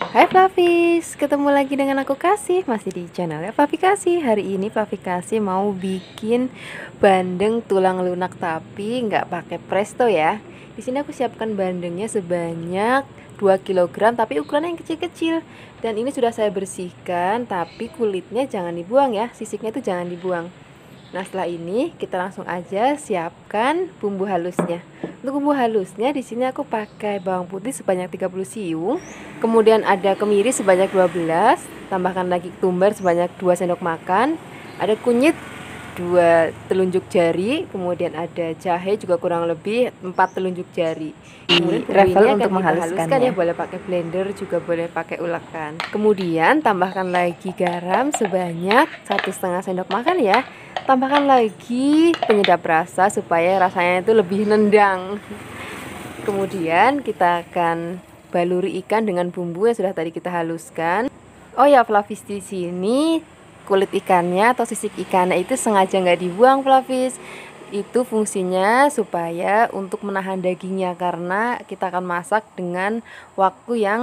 Hai Flavis, ketemu lagi dengan aku Kasih, masih di channelnya Flavi Kasih. Hari ini Flavi Kasih mau bikin bandeng tulang lunak tapi nggak pakai presto ya. Di sini aku siapkan bandengnya sebanyak 2 kg tapi ukurannya yang kecil-kecil. Dan ini sudah saya bersihkan tapi kulitnya jangan dibuang ya, sisiknya itu jangan dibuang. Nah, setelah ini kita langsung aja siapkan bumbu halusnya. Untuk bumbu halusnya di sini aku pakai bawang putih sebanyak 30 siung, kemudian ada kemiri sebanyak 12, tambahkan lagi ketumbar sebanyak 2 sendok makan, ada kunyit 2 telunjuk jari, kemudian ada jahe juga kurang lebih 4 telunjuk jari. Kemudian bumbu ini akan kita haluskan ya, boleh pakai blender juga boleh pakai ulekan. Kemudian tambahkan lagi garam sebanyak 1,5 sendok makan ya. Tambahkan lagi penyedap rasa supaya rasanya itu lebih nendang. Kemudian kita akan baluri ikan dengan bumbu yang sudah tadi kita haluskan. Oh ya, Flavis, di sini kulit ikannya atau sisik ikannya itu sengaja nggak dibuang, Flavis. Itu fungsinya supaya untuk menahan dagingnya karena kita akan masak dengan waktu yang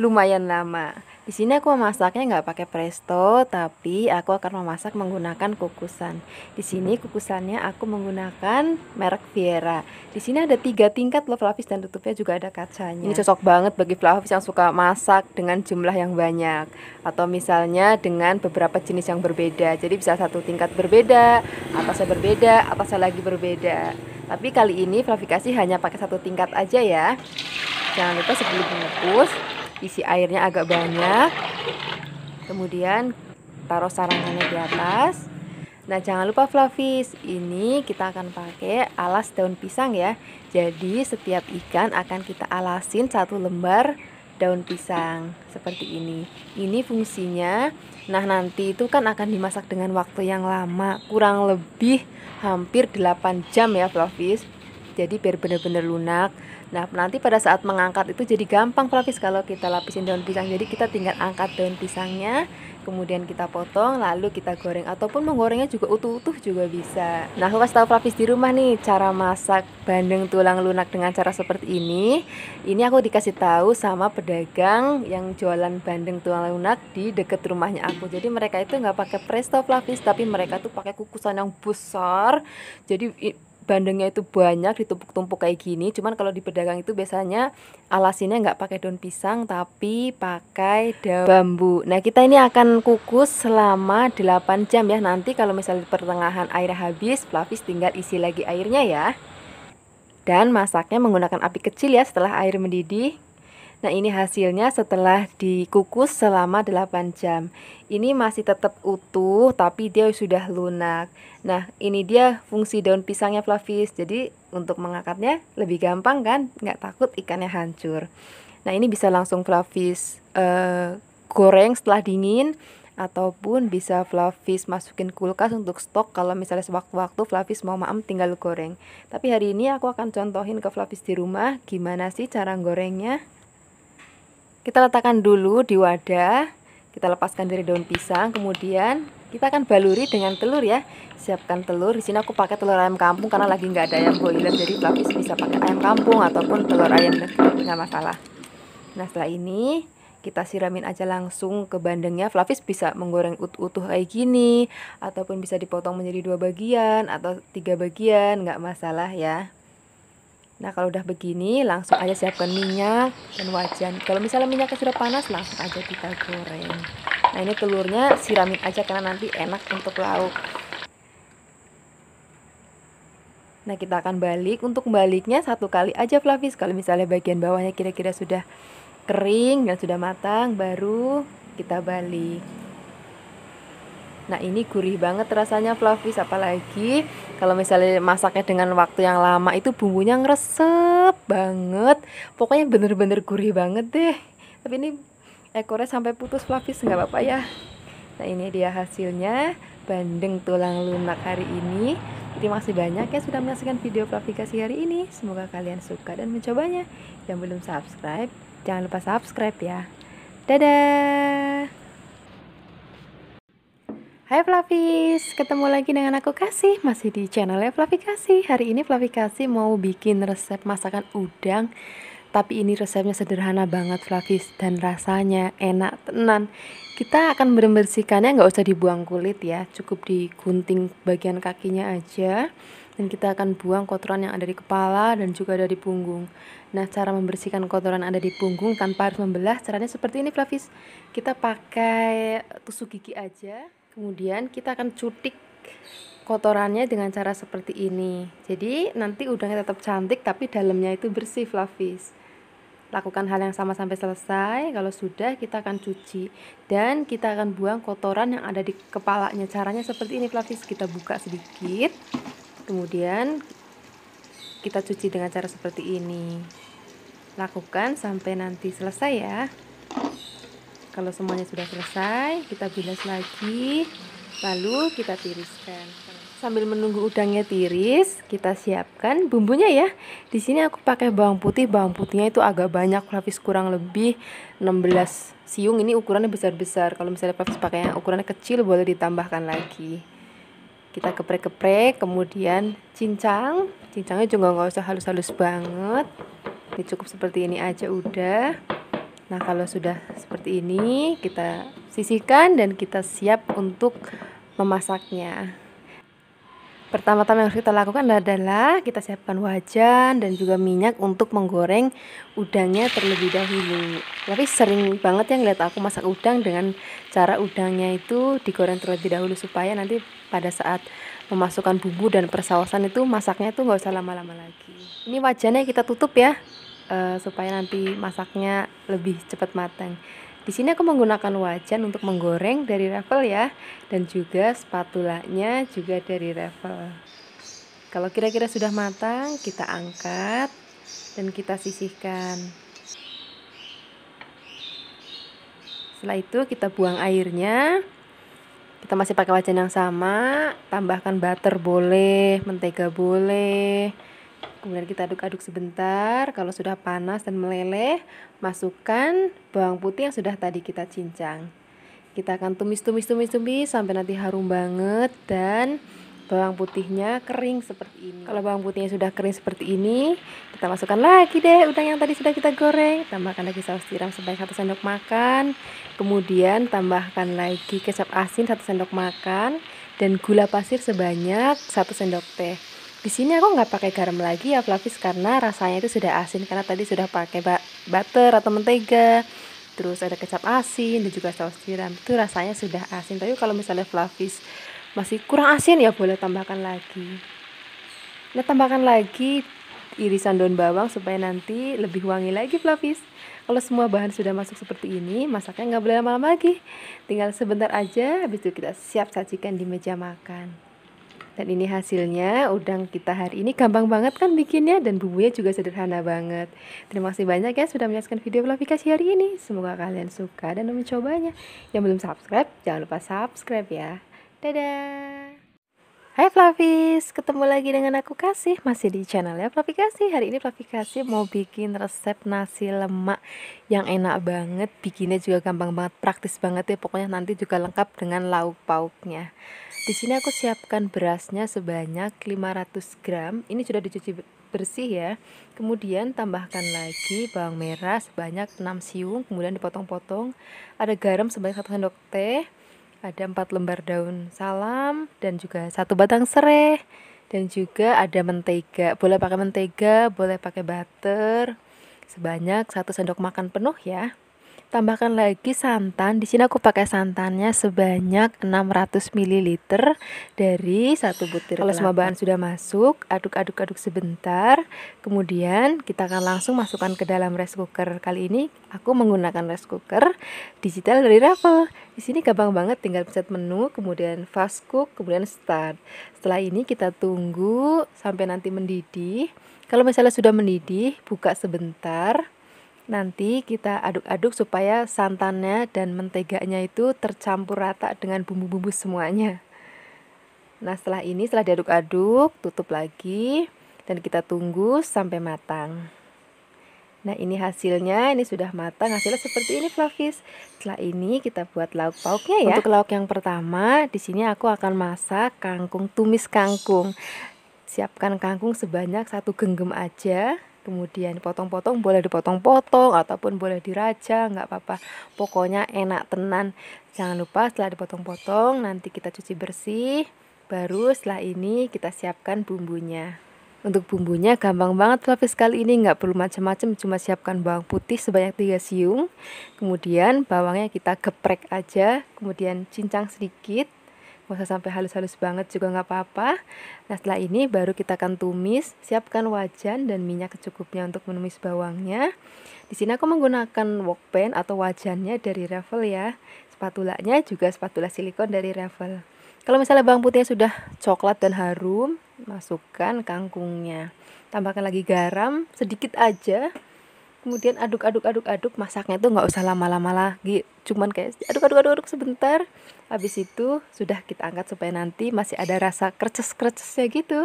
lumayan lama. Di sini aku memasaknya nggak pakai presto, tapi aku akan memasak menggunakan kukusan. Di sini kukusannya aku menggunakan merek Viera. Di sini ada 3 tingkat loh, Flavis, dan tutupnya juga ada kacanya. Ini cocok banget bagi Flavis yang suka masak dengan jumlah yang banyak, atau misalnya dengan beberapa jenis yang berbeda. Jadi bisa satu tingkat berbeda, atasnya berbeda, atasnya lagi berbeda. Tapi kali ini Flavis kasih hanya pakai satu tingkat aja ya. Jangan lupa sebelum mengukus isi airnya agak banyak, kemudian taruh sarangannya di atas. Nah, jangan lupa Flavis, ini kita akan pakai alas daun pisang ya. Jadi setiap ikan akan kita alasin 1 lembar daun pisang seperti ini. Ini fungsinya, nah nanti itu kan akan dimasak dengan waktu yang lama, kurang lebih hampir 8 jam ya Flavis. Jadi biar benar-benar lunak. Nah, nanti pada saat mengangkat itu jadi gampang Flavis kalau kita lapisin daun pisang. Jadi kita tinggal angkat daun pisangnya, kemudian kita potong, lalu kita goreng, ataupun menggorengnya juga utuh-utuh juga bisa. Nah, aku kasih tahu Flavis di rumah nih cara masak bandeng tulang lunak dengan cara seperti ini. Ini aku dikasih tahu sama pedagang yang jualan bandeng tulang lunak di deket rumahnya aku. Jadi mereka itu nggak pakai presto Flavis, tapi mereka tuh pakai kukusan yang besar. Jadi bandengnya itu banyak ditumpuk-tumpuk kayak gini. Cuman kalau di pedagang itu biasanya alasinnya nggak pakai daun pisang tapi pakai daun bambu. Nah, kita ini akan kukus selama 8 jam ya. Nanti kalau misalnya di pertengahan air habis, Flavis tinggal isi lagi airnya ya. Dan masaknya menggunakan api kecil ya setelah air mendidih. Nah, ini hasilnya setelah dikukus selama 8 jam. Ini masih tetap utuh tapi dia sudah lunak. Nah, ini dia fungsi daun pisangnya Flavis. Jadi untuk mengangkatnya lebih gampang kan, nggak takut ikannya hancur. Nah, ini bisa langsung Flavis goreng setelah dingin, ataupun bisa Flavis masukin kulkas untuk stok kalau misalnya sewaktu-waktu Flavis mau maem tinggal goreng. Tapi hari ini aku akan contohin ke Flavis di rumah gimana sih cara gorengnya. Kita letakkan dulu di wadah, kita lepaskan dari daun pisang, kemudian kita akan baluri dengan telur ya. Siapkan telur. Di sini aku pakai telur ayam kampung karena lagi nggak ada ayam broiler, jadi Flavis bisa pakai ayam kampung ataupun telur ayam negeri, nggak masalah. Nah, setelah ini kita siramin aja langsung ke bandengnya. Flavis bisa menggoreng utuh kayak gini, ataupun bisa dipotong menjadi 2 bagian atau 3 bagian, nggak masalah ya. Nah, kalau udah begini langsung aja siapkan minyak dan wajan. Kalau misalnya minyaknya sudah panas langsung aja kita goreng. Nah, ini telurnya siramin aja karena nanti enak untuk lauk. Nah, kita akan balik. Untuk baliknya 1 kali aja Flavis. Kalau misalnya bagian bawahnya kira-kira sudah kering dan sudah matang, baru kita balik. Nah, ini gurih banget rasanya Flavis, apalagi kalau misalnya masaknya dengan waktu yang lama itu bumbunya ngeresep banget. Pokoknya bener-bener gurih banget deh. Tapi ini ekornya sampai putus Flavis, nggak apa-apa ya. Nah, ini dia hasilnya bandeng tulang lunak hari ini. Terima kasih banyak ya sudah menyaksikan video Flavikasi hari ini. Semoga kalian suka dan mencobanya. Yang belum subscribe, jangan lupa subscribe ya. Dadah. Hai Flavis, ketemu lagi dengan aku Kasih, masih di channelnya Flavikasi. Hari ini Flavikasi mau bikin resep masakan udang Tapi ini resepnya sederhana banget Flavis, dan rasanya enak tenan. Kita akan membersihkannya, nggak usah dibuang kulit ya, cukup digunting bagian kakinya aja. Dan kita akan buang kotoran yang ada di kepala dan juga ada di punggung. Nah, cara membersihkan kotoran ada di punggung tanpa harus membelah, caranya seperti ini Flavis. Kita pakai tusuk gigi aja, kemudian kita akan cutik kotorannya dengan cara seperti ini. Jadi nanti udangnya tetap cantik tapi dalamnya itu bersih Flavis. Lakukan hal yang sama sampai selesai. Kalau sudah, kita akan cuci dan kita akan buang kotoran yang ada di kepalanya. Caranya seperti ini Flavis, kita buka sedikit, kemudian kita cuci dengan cara seperti ini. Lakukan sampai nanti selesai ya. Kalau semuanya sudah selesai, kita bilas lagi, lalu kita tiriskan. Sambil menunggu udangnya tiris, kita siapkan bumbunya ya. Di sini aku pakai bawang putih. Bawang putihnya itu agak banyak Flavis, kurang lebih 16 siung. Ini ukurannya besar-besar. Kalau misalnya Flavis pakai yang ukurannya kecil, boleh ditambahkan lagi. Kita geprek-geprek, kemudian cincang. Cincangnya juga nggak usah halus-halus banget. Ini cukup seperti ini aja udah. Nah, kalau sudah seperti ini, kita sisihkan dan kita siap untuk memasaknya. Pertama-tama yang harus kita lakukan adalah kita siapkan wajan dan juga minyak untuk menggoreng udangnya terlebih dahulu. Tapi sering banget yang lihat aku masak udang dengan cara udangnya itu digoreng terlebih dahulu supaya nanti pada saat memasukkan bumbu dan persausan itu masaknya itu nggak usah lama-lama lagi. Ini wajannya kita tutup ya, supaya nanti masaknya lebih cepat matang. Di sini aku menggunakan wajan untuk menggoreng dari Raffle ya, dan juga spatulanya juga dari Raffle. Kalau kira-kira sudah matang, kita angkat dan kita sisihkan. Setelah itu kita buang airnya. Kita masih pakai wajan yang sama, tambahkan butter boleh, mentega boleh. Kemudian kita aduk-aduk sebentar. Kalau sudah panas dan meleleh, masukkan bawang putih yang sudah tadi kita cincang. Kita akan tumis sampai nanti harum banget dan bawang putihnya kering seperti ini. Kalau bawang putihnya sudah kering seperti ini, kita masukkan lagi deh udang yang tadi sudah kita goreng. Tambahkan lagi saus tiram sebanyak 1 sendok makan. Kemudian tambahkan lagi kecap asin 1 sendok makan dan gula pasir sebanyak 1 sendok teh. Di sini aku nggak pakai garam lagi ya Flavis, karena rasanya itu sudah asin karena tadi sudah pakai butter atau mentega. Terus ada kecap asin dan juga saus tiram, itu rasanya sudah asin. Tapi kalau misalnya Flavis masih kurang asin ya boleh tambahkan lagi. Nah, tambahkan lagi irisan daun bawang supaya nanti lebih wangi lagi Flavis. Kalau semua bahan sudah masuk seperti ini, masaknya nggak boleh lama-lama lagi. Tinggal sebentar aja, habis itu kita siap sajikan di meja makan. Dan ini hasilnya udang kita hari ini. Gampang banget kan bikinnya, dan bumbunya juga sederhana banget. Terima kasih banyak ya sudah menyaksikan video Flavikasi hari ini. Semoga kalian suka dan mencobanya. Yang belum subscribe, jangan lupa subscribe ya. Dadah. Hai Flavis, ketemu lagi dengan aku Kasih, masih di channel ya Flavikasi. Hari ini Flavikasi mau bikin resep nasi lemak yang enak banget. Bikinnya juga gampang banget, praktis banget ya. Pokoknya nanti juga lengkap dengan lauk pauknya. Di sini aku siapkan berasnya sebanyak 500 gram. Ini sudah dicuci bersih ya. Kemudian tambahkan lagi bawang merah sebanyak 6 siung, kemudian dipotong-potong. Ada garam sebanyak 1 sendok teh. Ada 4 lembar daun salam dan juga 1 batang serai, dan juga ada mentega. Boleh pakai mentega, boleh pakai butter sebanyak 1 sendok makan penuh ya. Tambahkan lagi santan. Di sini aku pakai santannya sebanyak 600 ml dari 1 butir. Kalau semua bahan sudah masuk, aduk-aduk sebentar. Kemudian kita akan langsung masukkan ke dalam rice cooker. Kali ini aku menggunakan rice cooker digital dari Raffle. Di sini gampang banget, tinggal pencet menu, kemudian fast cook, kemudian start. Setelah ini kita tunggu sampai nanti mendidih. Kalau misalnya sudah mendidih, buka sebentar. Nanti kita aduk-aduk supaya santannya dan menteganya itu tercampur rata dengan bumbu-bumbu semuanya. Nah, setelah diaduk-aduk, tutup lagi dan kita tunggu sampai matang. Nah, ini hasilnya, ini sudah matang, hasilnya seperti ini Flavis. Setelah ini kita buat lauk pauknya ya. Untuk lauk yang pertama, di sini aku akan masak kangkung, tumis kangkung. Siapkan kangkung sebanyak 1 genggam aja. Kemudian potong-potong, boleh dipotong-potong ataupun boleh diraja, nggak apa-apa. Pokoknya enak tenan. Jangan lupa setelah dipotong-potong nanti kita cuci bersih. Baru setelah ini kita siapkan bumbunya. Untuk bumbunya gampang banget Flavis, kali ini nggak perlu macam-macam, cuma siapkan bawang putih sebanyak 3 siung. Kemudian bawangnya kita geprek aja, kemudian cincang sedikit. Nggak usah sampai halus-halus banget juga nggak apa-apa. Nah setelah ini baru kita akan tumis. Siapkan wajan dan minyak secukupnya untuk menumis bawangnya. Di sini aku menggunakan wok pan atau wajannya dari Revel ya. Spatulanya juga spatula silikon dari Revel. Kalau misalnya bawang putihnya sudah coklat dan harum, masukkan kangkungnya. Tambahkan lagi garam sedikit aja. Kemudian aduk, masaknya itu nggak usah lama-lama lagi, cuman kayak aduk sebentar. Habis itu sudah kita angkat supaya nanti masih ada rasa kreces-krecesnya gitu.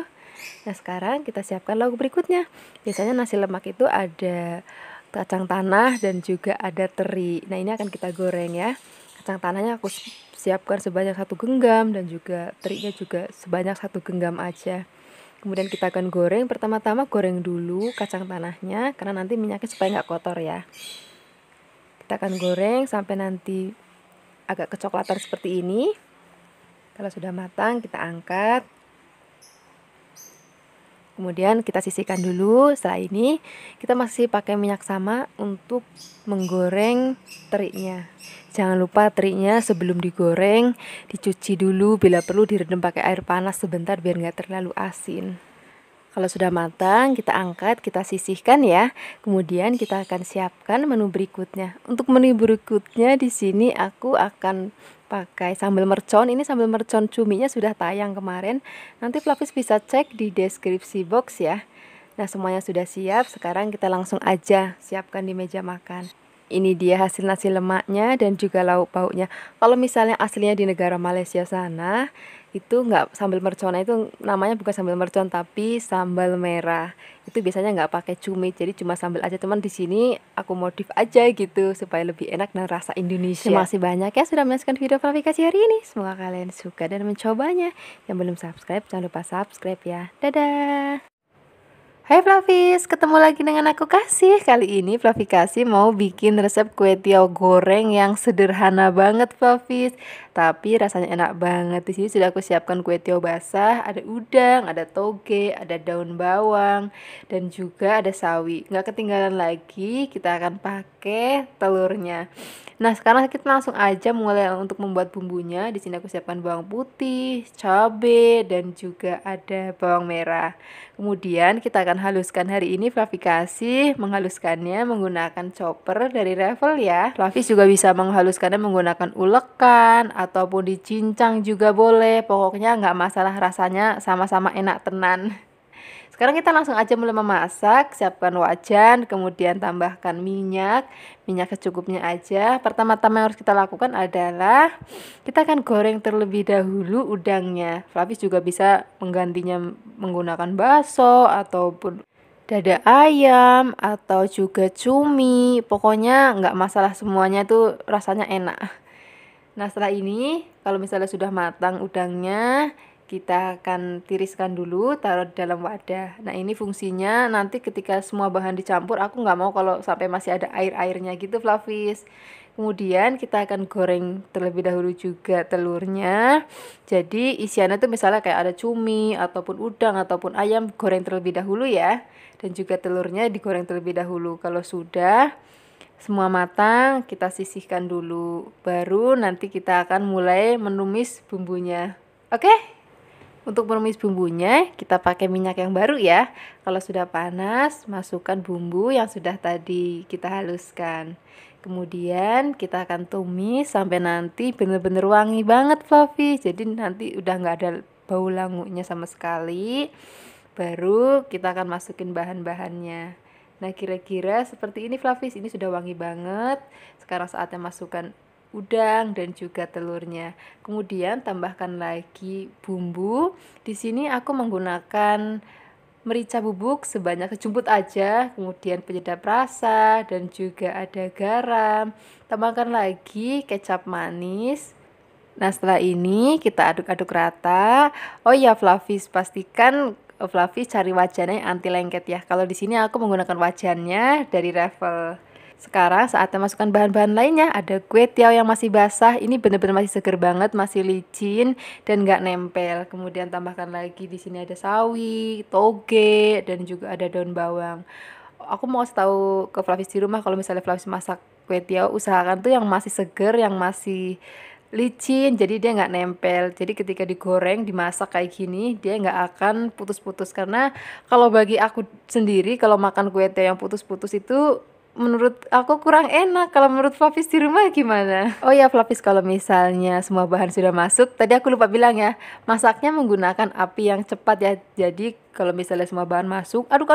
Nah sekarang kita siapkan lauk berikutnya. Biasanya nasi lemak itu ada kacang tanah dan juga ada teri. Nah ini akan kita goreng ya. Kacang tanahnya aku siapkan sebanyak 1 genggam dan juga terinya juga sebanyak 1 genggam aja. Kemudian kita akan goreng, pertama-tama goreng dulu kacang tanahnya karena nanti minyaknya supaya nggak kotor ya. Kita akan goreng sampai nanti agak kecoklatan seperti ini. Kalau sudah matang kita angkat. Kemudian kita sisihkan dulu. Setelah ini kita masih pakai minyak sama untuk menggoreng terinya. Jangan lupa terinya sebelum digoreng dicuci dulu, bila perlu direndam pakai air panas sebentar biar nggak terlalu asin. Kalau sudah matang kita angkat, kita sisihkan ya. Kemudian kita akan siapkan menu berikutnya. Untuk menu berikutnya di sini aku akan pakai sambal mercon. Ini sambal mercon cuminya sudah tayang kemarin. Nanti Flavis bisa cek di deskripsi box ya. Nah semuanya sudah siap, sekarang kita langsung aja siapkan di meja makan. Ini dia hasil nasi lemaknya dan juga lauk pauknya. Kalau misalnya aslinya di negara Malaysia sana, itu nggak, sambal mercon itu namanya bukan sambal mercon tapi sambal merah. Itu biasanya nggak pakai cumi, jadi cuma sambal aja. Teman di sini aku modif aja gitu supaya lebih enak dan rasa Indonesia. Terima kasih banyak ya sudah menyaksikan video klarifikasi hari ini. Semoga kalian suka dan mencobanya. Yang belum subscribe jangan lupa subscribe ya. Dadah. Hai Flavis, ketemu lagi dengan aku Kasih. Kali ini Flavi Kasih mau bikin resep kue tiaw goreng yang sederhana banget Flavis, tapi rasanya enak banget. Di sini sudah aku siapkan kue tiaw basah, ada udang, ada toge, ada daun bawang, dan juga ada sawi. Nggak ketinggalan lagi, kita akan pakai telurnya. Nah, sekarang kita langsung aja mulai untuk membuat bumbunya. Di sini aku siapkan bawang putih, cabai, dan juga ada bawang merah. Kemudian kita akan haluskan. Hari ini Flavi Kasih menghaluskannya menggunakan chopper dari Revel ya. Flavis juga bisa menghaluskannya menggunakan ulekan ataupun dicincang juga boleh. Pokoknya nggak masalah, rasanya sama-sama enak tenan. Sekarang kita langsung aja mulai memasak. Siapkan wajan, kemudian tambahkan minyak secukupnya aja. Pertama-tama yang harus kita lakukan adalah kita akan goreng terlebih dahulu udangnya. Flavis juga bisa menggantinya menggunakan bakso ataupun dada ayam atau juga cumi. Pokoknya nggak masalah, semuanya tuh rasanya enak. Nah setelah ini kalau misalnya sudah matang udangnya, kita akan tiriskan dulu, taruh di dalam wadah. Nah ini fungsinya nanti ketika semua bahan dicampur, aku nggak mau kalau sampai masih ada air-airnya gitu Flavis. Kemudian kita akan goreng terlebih dahulu juga telurnya. Jadi isiannya tuh misalnya kayak ada cumi ataupun udang ataupun ayam, goreng terlebih dahulu ya. Dan juga telurnya digoreng terlebih dahulu. Kalau sudah semua matang, kita sisihkan dulu. Baru nanti kita akan mulai menumis bumbunya. Oke? Untuk menumis bumbunya, kita pakai minyak yang baru ya. Kalau sudah panas, masukkan bumbu yang sudah tadi kita haluskan. Kemudian kita akan tumis sampai nanti benar-benar wangi banget Flavi. Jadi nanti udah nggak ada bau langunya sama sekali. Baru kita akan masukin bahan-bahannya. Nah kira-kira seperti ini Flavis, ini sudah wangi banget. Sekarang saatnya masukkan udang dan juga telurnya. Kemudian tambahkan lagi bumbu. Di sini aku menggunakan merica bubuk sebanyak sejumput aja, kemudian penyedap rasa dan juga ada garam. Tambahkan lagi kecap manis. Nah, setelah ini kita aduk-aduk rata. Oh ya, Flavis, pastikan Fluffy cari wajannya yang anti lengket ya. Kalau di sini aku menggunakan wajannya dari Revel. Sekarang saatnya masukkan bahan-bahan lainnya. Ada kue tiaw yang masih basah. Ini benar-benar masih seger banget, masih licin dan nggak nempel. Kemudian tambahkan lagi di sini ada sawi, toge, dan juga ada daun bawang. Aku mau kasih tahu ke Fluffy di rumah kalau misalnya Fluffy masak kue tiaw, usahakan tuh yang masih seger, yang masih licin, jadi dia nggak nempel. Jadi ketika digoreng, dimasak kayak gini, dia nggak akan putus-putus. Karena kalau bagi aku sendiri, kalau makan kue tiaw yang putus-putus itu menurut aku kurang enak. Kalau menurut Flavis di rumah gimana? Oh ya Flavis, kalau misalnya semua bahan sudah masuk, tadi aku lupa bilang ya, masaknya menggunakan api yang cepat ya. Jadi kalau misalnya semua bahan masuk, aduk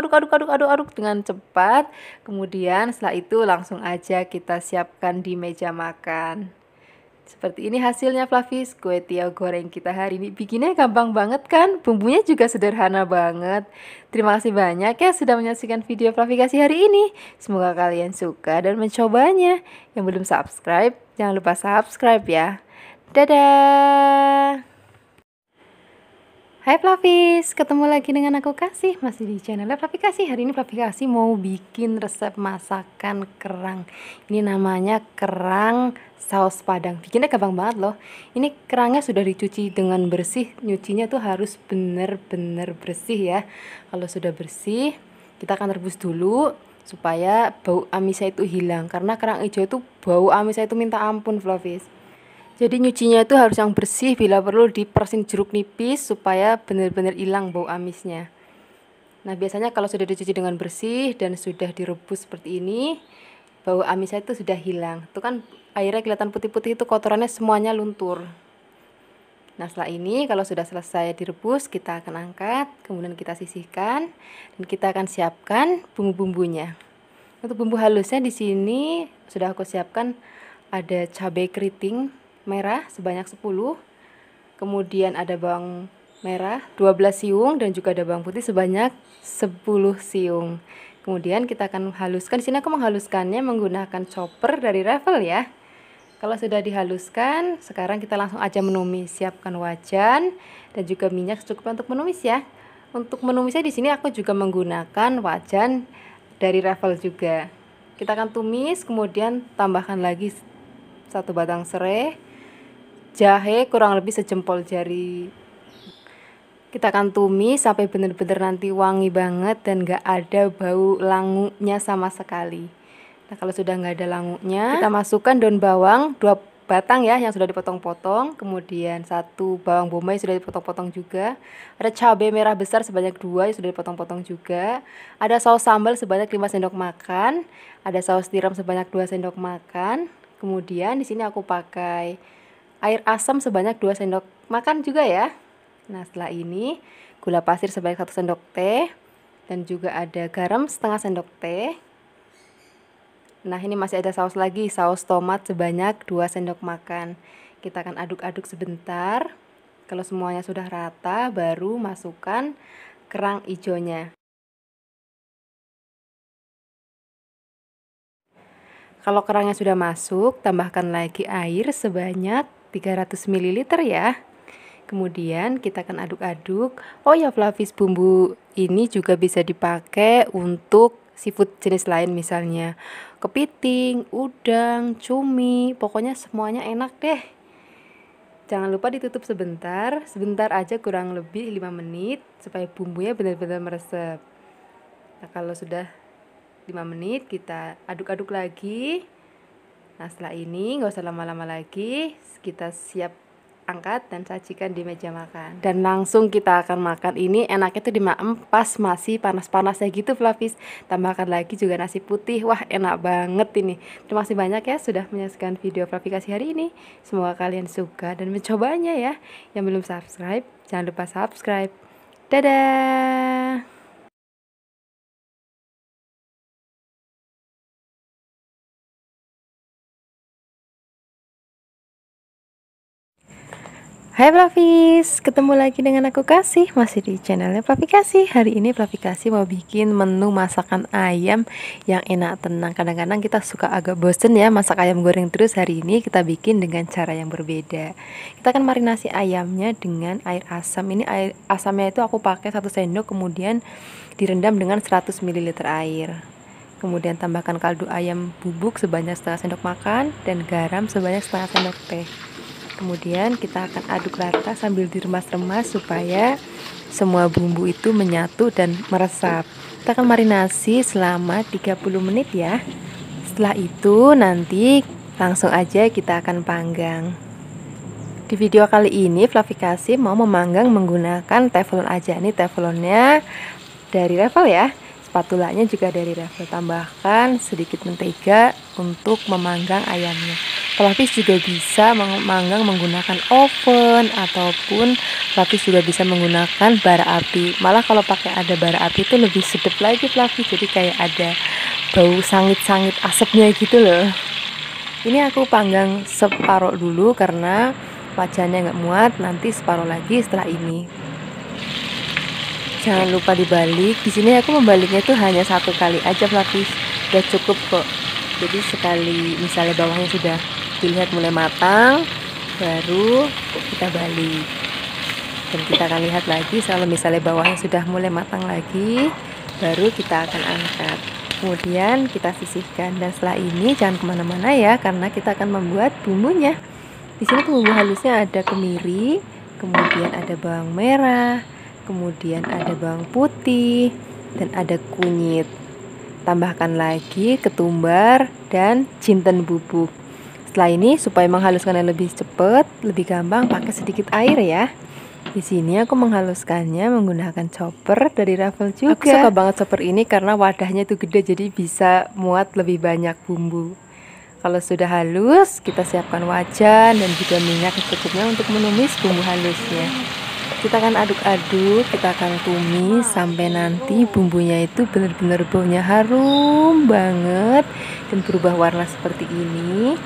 dengan cepat. Kemudian setelah itu langsung aja kita siapkan di meja makan. Seperti ini hasilnya Flavis, kue tiaw goreng kita hari ini. Bikinnya gampang banget kan? Bumbunya juga sederhana banget. Terima kasih banyak ya sudah menyaksikan video Flavi kasih hari ini. Semoga kalian suka dan mencobanya. Yang belum subscribe, jangan lupa subscribe ya. Dadah! Hai Flavis, ketemu lagi dengan aku Kasih, masih di channel Flavi Kasih. Hari ini Flavi Kasih mau bikin resep masakan kerang. Ini namanya kerang saus padang. Bikinnya gampang banget loh. Ini kerangnya sudah dicuci dengan bersih. Nyucinya tuh harus bener-bener bersih ya. Kalau sudah bersih, kita akan rebus dulu supaya bau amisnya itu hilang. Karena kerang hijau itu bau amisnya itu minta ampun Flavis. Jadi nyucinya itu harus yang bersih, bila perlu diperasin jeruk nipis supaya benar-benar hilang bau amisnya. Nah biasanya kalau sudah dicuci dengan bersih dan sudah direbus seperti ini, bau amisnya itu sudah hilang. Itu kan airnya kelihatan putih-putih, itu kotorannya semuanya luntur. Nah setelah ini kalau sudah selesai direbus, kita akan angkat, kemudian kita sisihkan dan kita akan siapkan bumbu-bumbunya. Untuk bumbu halusnya di sini sudah aku siapkan, ada cabai keriting merah sebanyak 10, kemudian ada bawang merah 12 siung dan juga ada bawang putih sebanyak 10 siung. Kemudian kita akan haluskan. Di sini aku menghaluskannya menggunakan chopper dari Revel ya. Kalau sudah dihaluskan, sekarang kita langsung aja menumis. Siapkan wajan dan juga minyak secukupnya untuk menumis ya. Untuk menumisnya di sini aku juga menggunakan wajan dari Revel juga. Kita akan tumis, kemudian tambahkan lagi 1 batang serai, jahe kurang lebih sejempol jari. Kita akan tumis sampai benar-benar nanti wangi banget dan gak ada bau langunya sama sekali. Nah kalau sudah gak ada langunya, kita masukkan daun bawang 2 batang ya yang sudah dipotong-potong. Kemudian 1 bawang bombay sudah dipotong-potong juga. Ada cabai merah besar sebanyak 2 yang sudah dipotong-potong juga. Ada saus sambal sebanyak 5 sendok makan. Ada saus tiram sebanyak 2 sendok makan. Kemudian di sini aku pakai air asam sebanyak 2 sendok makan juga ya. Nah setelah ini gula pasir sebanyak 1 sendok teh dan juga ada garam setengah sendok teh. Nah ini masih ada saus lagi, saus tomat sebanyak 2 sendok makan. Kita akan aduk-aduk sebentar. Kalau semuanya sudah rata, baru masukkan kerang hijaunya. Kalau kerangnya sudah masuk, tambahkan lagi air sebanyak 300 ml ya. Kemudian kita akan aduk-aduk. Oh ya Flavis, bumbu ini juga bisa dipakai untuk seafood jenis lain, misalnya kepiting, udang, cumi, pokoknya semuanya enak deh. Jangan lupa ditutup sebentar aja, kurang lebih 5 menit supaya bumbunya benar-benar meresap. Nah kalau sudah 5 menit kita aduk-aduk lagi. Nah setelah ini nggak usah lama-lama lagi, kita siap angkat dan sajikan di meja makan. Dan langsung kita akan makan. Ini enaknya tuh dimakan pas masih panas-panasnya gitu Flavis. Tambahkan lagi juga nasi putih. Wah enak banget ini. Terima kasih banyak ya sudah menyaksikan video Flavi kasih hari ini. Semoga kalian suka dan mencobanya ya. Yang belum subscribe, jangan lupa subscribe. Dadah. Hai Flavis, ketemu lagi dengan aku Kasih, masih di channelnya Flavi Kasih. Hari ini Flavi Kasih mau bikin menu masakan ayam yang enak tenang. Kadang-kadang kita suka agak bosen ya masak ayam goreng terus. Hari ini kita bikin dengan cara yang berbeda. Kita akan marinasi ayamnya dengan air asam. Ini air asamnya itu aku pakai 1 sendok, kemudian direndam dengan 100 ml air. Kemudian tambahkan kaldu ayam bubuk sebanyak setengah sendok makan dan garam sebanyak setengah sendok teh. Kemudian kita akan aduk rata sambil diremas-remas supaya semua bumbu itu menyatu dan meresap. Kita akan marinasi selama 30 menit ya. Setelah itu nanti langsung aja kita akan panggang. Di video kali ini Flavi Kasih mau memanggang menggunakan teflon aja. Ini teflonnya dari Revel ya. Spatulanya juga dari Revel. Tambahkan sedikit mentega untuk memanggang ayamnya. Pelapis juga bisa memanggang menggunakan oven ataupun pelapis juga bisa menggunakan bara api. Malah kalau pakai ada bara api itu lebih sedap lagi pelapis, jadi kayak ada bau sangit-sangit asapnya gitu loh. Ini aku panggang separuh dulu karena wajannya nggak muat, nanti separuh lagi setelah ini. Jangan lupa dibalik. Di sini aku membaliknya itu hanya 1 kali aja pelapis, udah cukup kok. Jadi sekali misalnya bawahnya sudah dilihat mulai matang, baru kita balik. Dan kita akan lihat lagi kalau misalnya bawahnya sudah mulai matang lagi, baru kita akan angkat. Kemudian kita sisihkan, dan setelah ini jangan kemana-mana ya, karena kita akan membuat bumbunya. Di sini bumbu halusnya ada kemiri, kemudian ada bawang merah, kemudian ada bawang putih, dan ada kunyit. Tambahkan lagi ketumbar dan jinten bubuk. Setelah ini supaya menghaluskannya lebih cepat, lebih gampang, pakai sedikit air ya. Di sini aku menghaluskannya menggunakan chopper dari Revel juga. Aku suka banget chopper ini karena wadahnya itu gede, jadi bisa muat lebih banyak bumbu. Kalau sudah halus, kita siapkan wajan dan juga minyak secukupnya untuk menumis bumbu halusnya. Kita akan aduk-aduk, kita akan tumis sampai nanti bumbunya itu benar-benar baunya harum banget dan berubah warna seperti ini.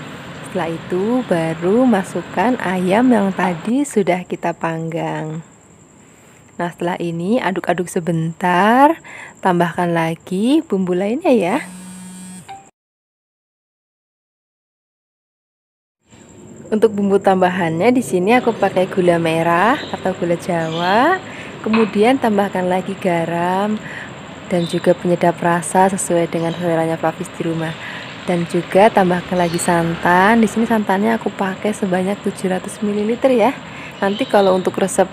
Setelah itu baru masukkan ayam yang tadi sudah kita panggang. Nah, setelah ini aduk-aduk sebentar, tambahkan lagi bumbu lainnya ya. Untuk bumbu tambahannya di sini aku pakai gula merah atau gula Jawa. Kemudian tambahkan lagi garam dan juga penyedap rasa sesuai dengan seleranya Flavis di rumah. Dan juga tambahkan lagi santan. Di sini santannya aku pakai sebanyak 700 ml ya. Nanti kalau untuk resep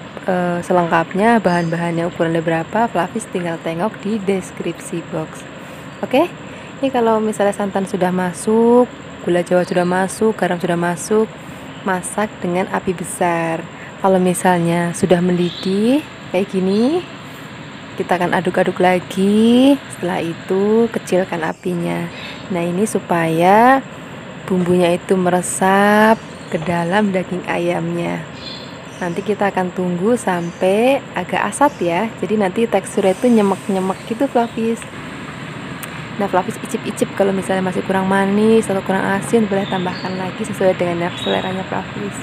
selengkapnya bahan-bahannya ukurannya berapa, Flavis tinggal tengok di deskripsi box. Oke. Ini kalau misalnya santan sudah masuk, gula Jawa sudah masuk, garam sudah masuk, masak dengan api besar. Kalau misalnya sudah mendidih kayak gini, kita akan aduk-aduk lagi. Setelah itu kecilkan apinya. Nah, ini supaya bumbunya itu meresap ke dalam daging ayamnya. Nanti kita akan tunggu sampai agak asat ya. Jadi nanti teksturnya itu nyemek-nyemek gitu Flavis. Nah, Flavis icip-icip kalau misalnya masih kurang manis atau kurang asin, boleh tambahkan lagi sesuai dengan seleranya Flavis.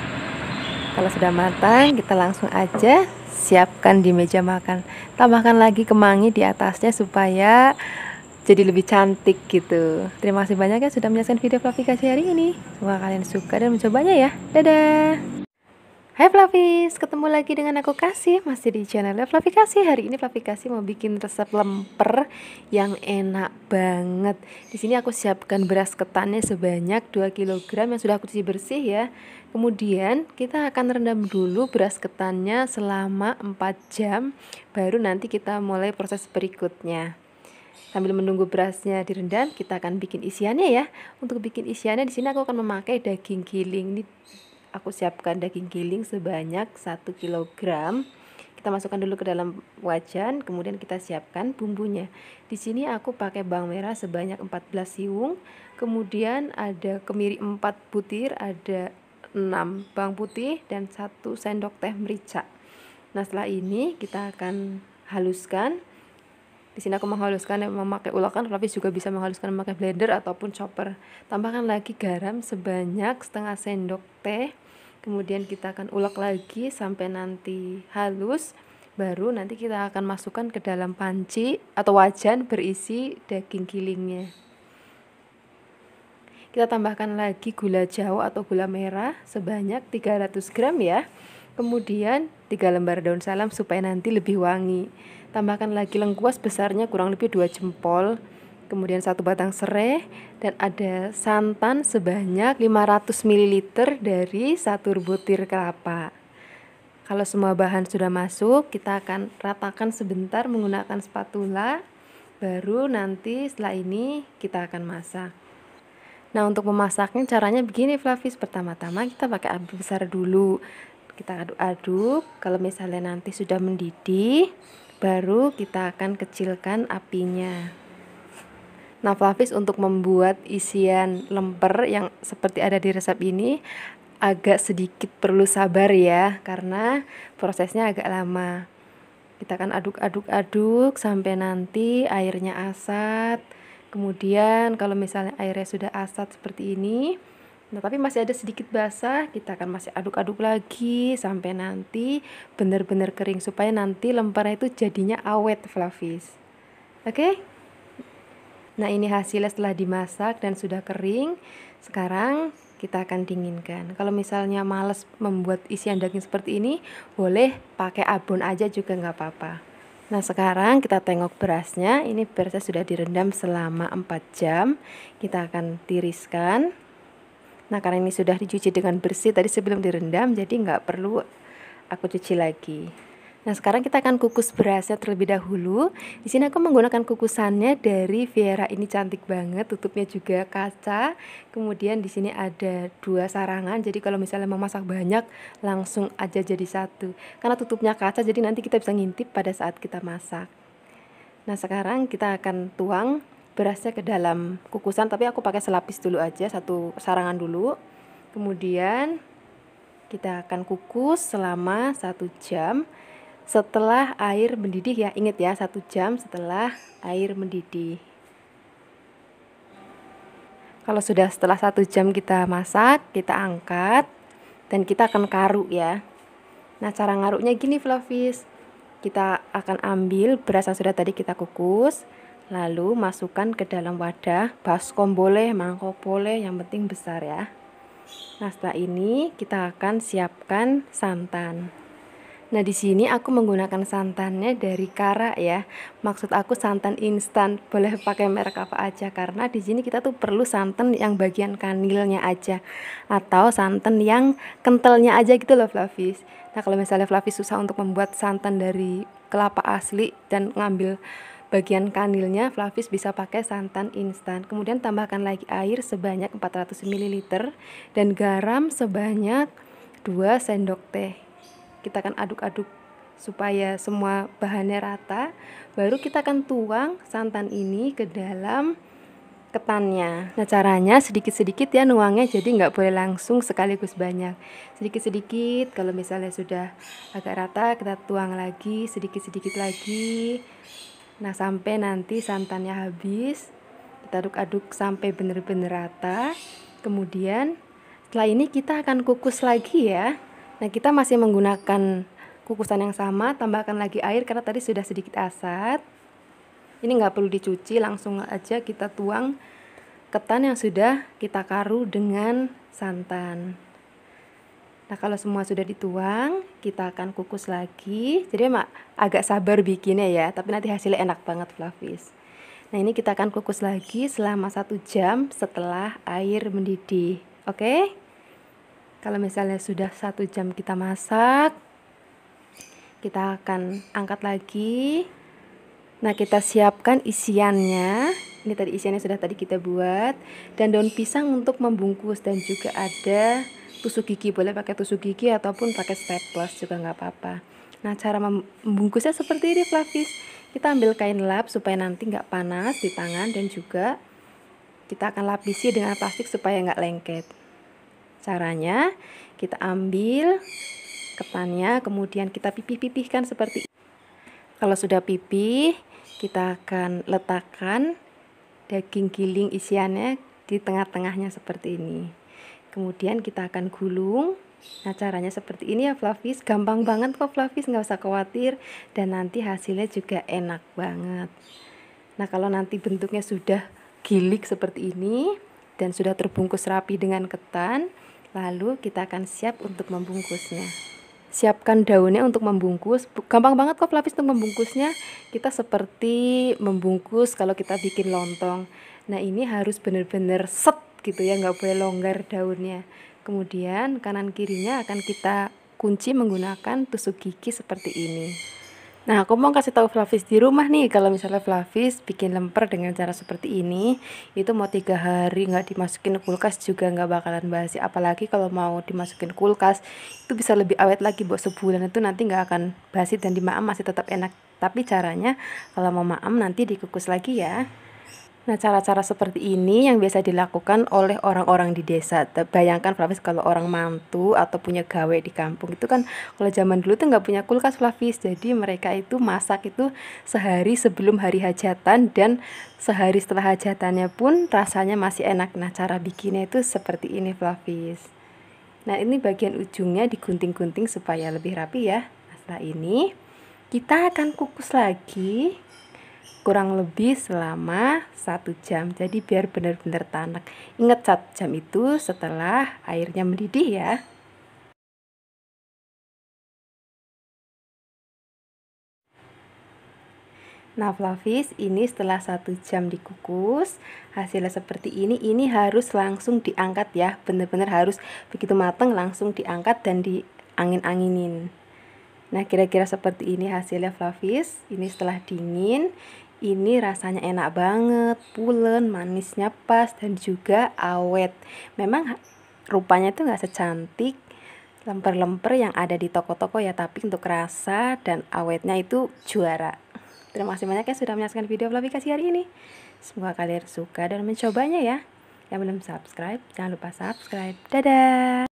Kalau sudah matang, kita langsung aja siapkan di meja makan. Tambahkan lagi kemangi di atasnya supaya jadi lebih cantik gitu. Terima kasih banyak ya sudah menyaksikan video Flavi Kasih hari ini. Semoga kalian suka dan mencobanya ya. Dadah. Hai Flavis, ketemu lagi dengan aku Kasih, masih di channelnya Flavi Kasih. Hari ini Flavi Kasih mau bikin resep lemper yang enak banget. Di sini aku siapkan beras ketannya sebanyak 2 kg yang sudah aku cuci bersih ya. Kemudian kita akan rendam dulu beras ketannya selama 4 jam, baru nanti kita mulai proses berikutnya. Sambil menunggu berasnya direndam, kita akan bikin isiannya ya. Untuk bikin isiannya di sini aku akan memakai daging giling. Ini aku siapkan daging giling sebanyak 1 kg. Kita masukkan dulu ke dalam wajan, kemudian kita siapkan bumbunya. Di sini aku pakai bawang merah sebanyak 14 siung, kemudian ada kemiri 4 butir, ada 6 bawang putih dan 1 sendok teh merica. Nah, setelah ini kita akan haluskan. Di sini aku menghaluskan memakai ulakan, tapi juga bisa menghaluskan memakai blender ataupun chopper. Tambahkan lagi garam sebanyak setengah sendok teh. Kemudian kita akan ulek lagi sampai nanti halus. Baru nanti kita akan masukkan ke dalam panci atau wajan berisi daging gilingnya. Kita tambahkan lagi gula jawa atau gula merah sebanyak 300 gram ya. Kemudian 3 lembar daun salam supaya nanti lebih wangi. Tambahkan lagi lengkuas besarnya kurang lebih 2 jempol. Kemudian 1 batang serai dan ada santan sebanyak 500 ml dari 1 butir kelapa. Kalau semua bahan sudah masuk, kita akan ratakan sebentar menggunakan spatula. Baru nanti setelah ini kita akan masak. Nah, untuk memasaknya caranya begini Flavis. Pertama-tama kita pakai api besar dulu. Kita aduk-aduk. Kalau misalnya nanti sudah mendidih, baru kita akan kecilkan apinya. Nah, Flavis, untuk membuat isian lemper yang seperti ada di resep ini agak sedikit perlu sabar ya, karena prosesnya agak lama. Kita akan aduk-aduk-aduk sampai nanti airnya asat. Kemudian kalau misalnya airnya sudah asat seperti ini, nah tapi masih ada sedikit basah, kita akan masih aduk-aduk lagi sampai nanti benar-benar kering supaya nanti lempernya itu jadinya awet, Flavis. Oke? Nah, ini hasilnya setelah dimasak dan sudah kering. Sekarang kita akan dinginkan. Kalau misalnya males membuat isian daging seperti ini, boleh pakai abon aja juga nggak apa-apa. Nah, sekarang kita tengok berasnya. Ini berasnya sudah direndam selama 4 jam. Kita akan tiriskan. Nah, karena ini sudah dicuci dengan bersih tadi sebelum direndam, jadi nggak perlu aku cuci lagi. Nah, sekarang kita akan kukus berasnya terlebih dahulu. Di sini aku menggunakan kukusannya dari Viera, ini cantik banget, tutupnya juga kaca. Kemudian di sini ada 2 sarangan, jadi kalau misalnya mau masak banyak langsung aja jadi satu. Karena tutupnya kaca, jadi nanti kita bisa ngintip pada saat kita masak. Nah, sekarang kita akan tuang berasnya ke dalam kukusan, tapi aku pakai selapis dulu aja, 1 sarangan dulu. Kemudian kita akan kukus selama 1 jam. Setelah air mendidih ya, ingat ya, 1 jam setelah air mendidih. Kalau sudah setelah 1 jam kita masak, kita angkat dan kita akan karuk ya. Nah, cara ngaruknya gini Flavis. Kita akan ambil beras yang sudah tadi kita kukus, lalu masukkan ke dalam wadah, baskom boleh, mangkok boleh, yang penting besar ya. Nah, setelah ini kita akan siapkan santan. Nah, di sini aku menggunakan santannya dari Kara ya. Maksud aku santan instan, boleh pakai merek apa aja karena di sini kita tuh perlu santan yang bagian kanilnya aja atau santan yang kentalnya aja gitu loh, Flavis. Nah, kalau misalnya Flavis susah untuk membuat santan dari kelapa asli dan ngambil bagian kanilnya, Flavis bisa pakai santan instan. Kemudian tambahkan lagi air sebanyak 400 ml dan garam sebanyak 2 sendok teh. Kita akan aduk-aduk supaya semua bahannya rata. Baru kita akan tuang santan ini ke dalam ketannya. Nah, caranya sedikit-sedikit ya nuangnya, jadi nggak boleh langsung sekaligus banyak. Sedikit-sedikit, kalau misalnya sudah agak rata, kita tuang lagi, sedikit-sedikit lagi. Nah, sampai nanti santannya habis, kita aduk-aduk sampai benar-benar rata. Kemudian setelah ini kita akan kukus lagi ya. Nah, kita masih menggunakan kukusan yang sama, tambahkan lagi air karena tadi sudah sedikit asat. Ini nggak perlu dicuci, langsung aja kita tuang ketan yang sudah kita karu dengan santan. Nah, kalau semua sudah dituang, kita akan kukus lagi. Jadi agak sabar bikinnya ya, tapi nanti hasilnya enak banget Flavis. Nah, ini kita akan kukus lagi selama 1 jam setelah air mendidih. Oke? Kalau misalnya sudah 1 jam kita masak, kita akan angkat lagi. Nah, kita siapkan isiannya. Ini tadi isiannya sudah tadi kita buat. Dan daun pisang untuk membungkus. Dan juga ada tusuk gigi. Boleh pakai tusuk gigi ataupun pakai staples juga nggak apa-apa. Nah, cara membungkusnya seperti ini Flavis. Kita ambil kain lap supaya nanti nggak panas di tangan. Dan juga kita akan lapisi dengan plastik supaya nggak lengket. Caranya, kita ambil ketannya, kemudian kita pipih-pipihkan seperti ini. Kalau sudah pipih, kita akan letakkan daging giling isiannya di tengah-tengahnya seperti ini. Kemudian kita akan gulung Nah, caranya seperti ini ya Flavis, gampang banget kok Flavis, nggak usah khawatir, dan nanti hasilnya juga enak banget. Nah, kalau nanti bentuknya sudah gilik seperti ini dan sudah terbungkus rapi dengan ketan, lalu kita akan siap untuk membungkusnya. Siapkan daunnya untuk membungkus, gampang banget kok Flavis untuk membungkusnya. Kita seperti membungkus kalau kita bikin lontong. Nah, ini harus benar-benar set gitu ya, nggak boleh longgar daunnya. Kemudian kanan kirinya akan kita kunci menggunakan tusuk gigi seperti ini. Nah, aku mau kasih tahu Flavis di rumah nih, kalau misalnya Flavis bikin lemper dengan cara seperti ini, itu mau 3 hari nggak dimasukin kulkas juga nggak bakalan basi. Apalagi kalau mau dimasukin kulkas, itu bisa lebih awet lagi buat sebulan, itu nanti nggak akan basi dan dimaam masih tetap enak. Tapi caranya kalau mau maam nanti dikukus lagi ya. Nah, cara-cara seperti ini yang biasa dilakukan oleh orang-orang di desa. Bayangkan Flavis kalau orang mantu atau punya gawe di kampung itu kan, kalau zaman dulu tuh nggak punya kulkas Flavis. Jadi mereka itu masak itu sehari sebelum hari hajatan dan sehari setelah hajatannya pun rasanya masih enak. Nah, cara bikinnya itu seperti ini Flavis. Nah, ini bagian ujungnya digunting-gunting supaya lebih rapi ya. Nah, setelah ini kita akan kukus lagi kurang lebih selama 1 jam, jadi biar benar-benar tanak. Ingat 1 jam itu setelah airnya mendidih ya. Nah Flavis, ini setelah 1 jam dikukus, hasilnya seperti ini harus langsung diangkat ya, benar-benar harus begitu matang langsung diangkat dan diangin-anginin. Nah, kira-kira seperti ini hasilnya Flavis. Ini setelah dingin, ini rasanya enak banget, pulen, manisnya pas, dan juga awet. Memang rupanya itu nggak secantik lemper-lemper yang ada di toko-toko ya, tapi untuk rasa dan awetnya itu juara. Terima kasih banyak ya sudah menyaksikan video Flavis kasih hari ini. Semoga kalian suka dan mencobanya ya. Yang belum subscribe, jangan lupa subscribe. Dadah!